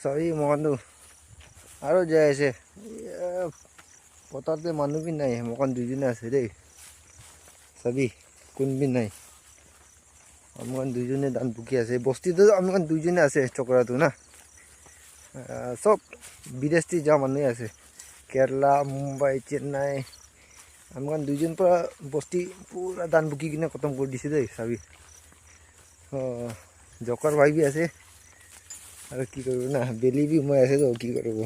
চাবি মকানটো আৰু যাই আছে পথাৰতে মানুহ বি নাই মকান দুজনে আছে দেই চাবি কোনবিন নাই আমকান দুজনে ধান বুকি আছে বস্তিটো আমকান দুজনে আছে চকৰাটো না সব বিদেশী যা মানুহ আছে কেৰালা মুম্বাই চেন্নাই আমকান দুজন পৰা বস্তি পুৰা ধান বুকি কিনে খতম কৰি দিছে দেই চাবি জকাৰ ভাই বি আছে আৰু কি কৰিব না বেলি বি সোমাই আছে তো কি কৰিব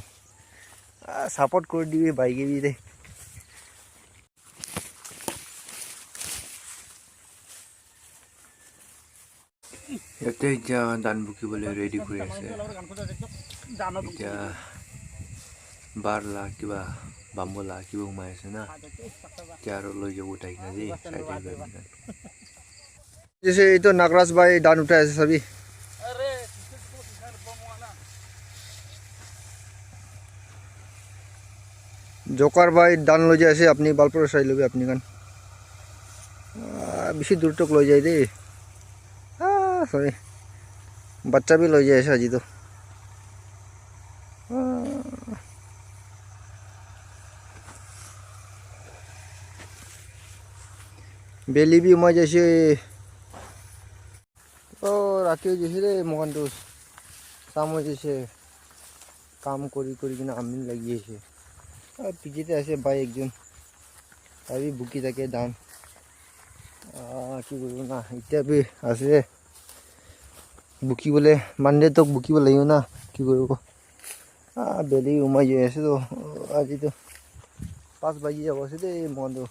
সাপোৰ্ট কৰে দিবি বাইকে বি দেই ইয়াতে এতিয়া ধান বুকিবলৈ ৰেডি কৰি আছে এতিয়া বাৰলা কিবা বাম্বলা কিবা সোমাই আছে না এতিয়া আৰু লৈ যাব উঠাই কিনে দেই এইটো নাগৰাজ বাই ধান উঠাই আছে চাবি জকাৰ ভাই ধান লৈ যাই আছে আপনি বালপুৰ চাই ল'বি আপনি কান বেছি দূৰ তক লৈ যায় দেই সরি বাচ্চা বি লৈ যাই আছে আজি তো বেলি বি সোমাই যাইছে ৰাতি হৈ গৈছে দেই মকানটো কাম হৈ যাইছে কাম কৰি কৰি কিনে আমনি লাগি আছে পিছতে আছে ভাই একজন তাবি বুকি থাকে ধান কি কৰিব না এতিয়া বি আছে বুকিবলৈ মানডে তক বুকিব লাগিব না কি কৰিব বেলি সোমাই যাই আছে তো আজি তো 5 বাজি যাব আছে দেই মকানটো